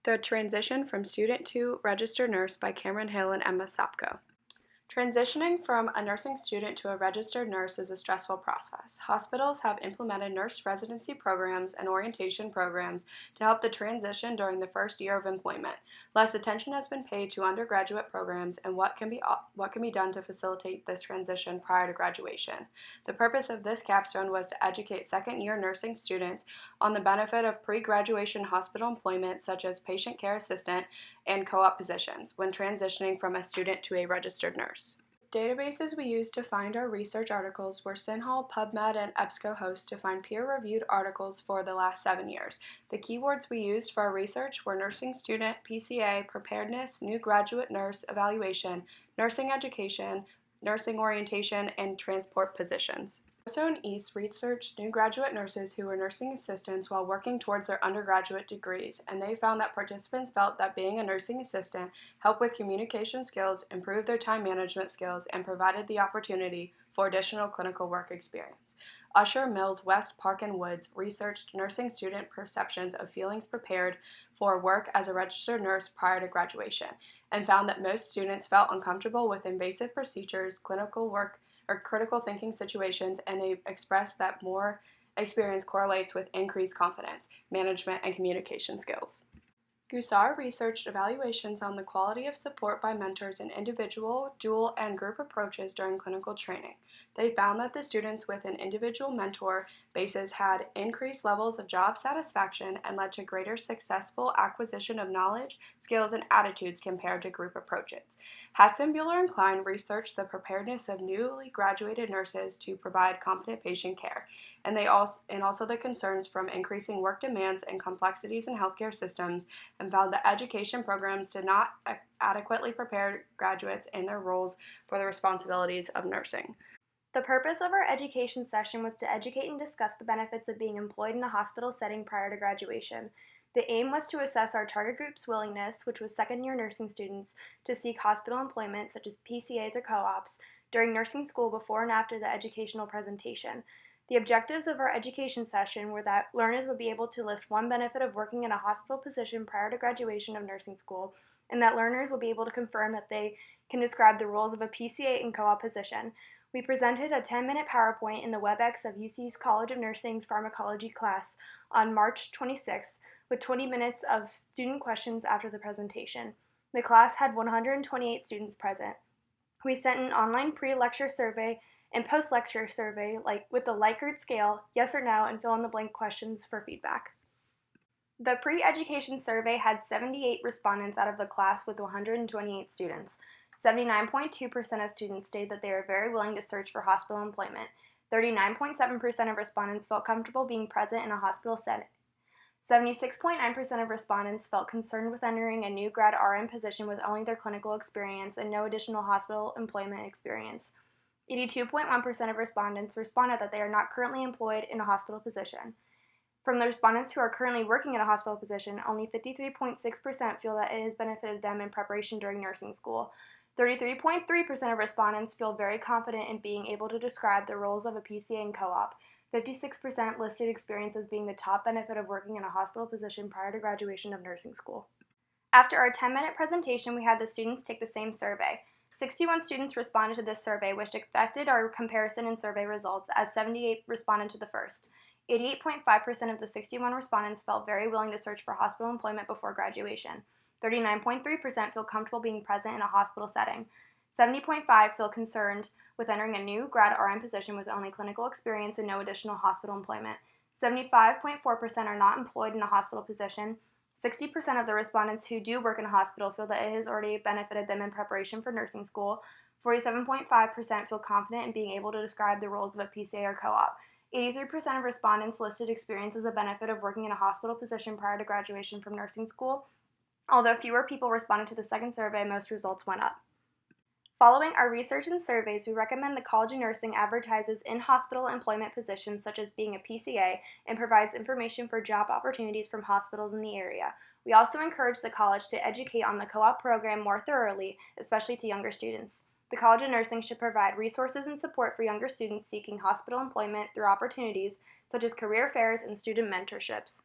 The Transition from Student to Registered Nurse by Camryn and Emma Sopko. Transitioning from a nursing student to a registered nurse is a stressful process. Hospitals have implemented nurse residency programs and orientation programs to help the transition during the first year of employment. Less attention has been paid to undergraduate programs and what can be done to facilitate this transition prior to graduation. The purpose of this capstone was to educate second-year nursing students on the benefit of pre-graduation hospital employment such as patient care assistant and co-op positions when transitioning from a student to a registered nurse. Databases we used to find our research articles were Sinhall, PubMed, and EBSCOhost to find peer-reviewed articles for the last 7 years. The keywords we used for our research were nursing student, PCA, preparedness, new graduate nurse evaluation, nursing education, nursing orientation, and transport positions. Also in East researched new graduate nurses who were nursing assistants while working towards their undergraduate degrees, and they found that participants felt that being a nursing assistant helped with communication skills, improved their time management skills, and provided the opportunity for additional clinical work experience. Usher, Mills, West, Park, and Woods researched nursing student perceptions of feelings prepared for work as a registered nurse prior to graduation, and found that most students felt uncomfortable with invasive procedures, clinical work, or critical thinking situations, and they expressed that more experience correlates with increased confidence, management, and communication skills. Gusar researched evaluations on the quality of support by mentors in individual, dual, and group approaches during clinical training. They found that the students with an individual mentor basis had increased levels of job satisfaction and led to greater successful acquisition of knowledge, skills, and attitudes compared to group approaches. Hatson, Bueller, and Klein researched the preparedness of newly graduated nurses to provide competent patient care, and also the concerns from increasing work demands and complexities in healthcare systems, and found that education programs did not adequately prepare graduates in their roles for the responsibilities of nursing. The purpose of our education session was to educate and discuss the benefits of being employed in a hospital setting prior to graduation. The aim was to assess our target group's willingness, which was second-year nursing students, to seek hospital employment, such as PCAs or co-ops, during nursing school before and after the educational presentation. The objectives of our education session were that learners would be able to list one benefit of working in a hospital position prior to graduation of nursing school, and that learners would be able to confirm that they can describe the roles of a PCA and co-op position. We presented a 10-minute PowerPoint in the WebEx of UC's College of Nursing's pharmacology class on March 26th, with 20 minutes of student questions after the presentation. The class had 128 students present. We sent an online pre-lecture survey and post-lecture survey with the Likert scale, yes or no, and fill-in-the-blank questions for feedback. The pre-education survey had 78 respondents out of the class with 128 students. 79.2% of students stated that they are very willing to search for hospital employment. 39.7% of respondents felt comfortable being present in a hospital setting. 76.9% of respondents felt concerned with entering a new grad RN position with only their clinical experience and no additional hospital employment experience. 82.1% of respondents responded that they are not currently employed in a hospital position. From the respondents who are currently working in a hospital position, only 53.6% feel that it has benefited them in preparation during nursing school. 33.3% of respondents feel very confident in being able to describe the roles of a PCA and co-op. 56% listed experience as being the top benefit of working in a hospital position prior to graduation of nursing school. After our 10-minute presentation, we had the students take the same survey. 61 students responded to this survey, which affected our comparison and survey results, as 78 responded to the first. 88.5% of the 61 respondents felt very willing to search for hospital employment before graduation. 39.3% feel comfortable being present in a hospital setting. 70.5% feel concerned with entering a new grad RN position with only clinical experience and no additional hospital employment. 75.4% are not employed in a hospital position. 60% of the respondents who do work in a hospital feel that it has already benefited them in preparation for nursing school. 47.5% feel confident in being able to describe the roles of a PCA or co-op. 83% of respondents listed experience as a benefit of working in a hospital position prior to graduation from nursing school. Although fewer people responded to the second survey, most results went up. Following our research and surveys, we recommend the College of Nursing advertises in-hospital employment positions such as being a PCA and provides information for job opportunities from hospitals in the area. We also encourage the college to educate on the co-op program more thoroughly, especially to younger students. The College of Nursing should provide resources and support for younger students seeking hospital employment through opportunities such as career fairs and student mentorships.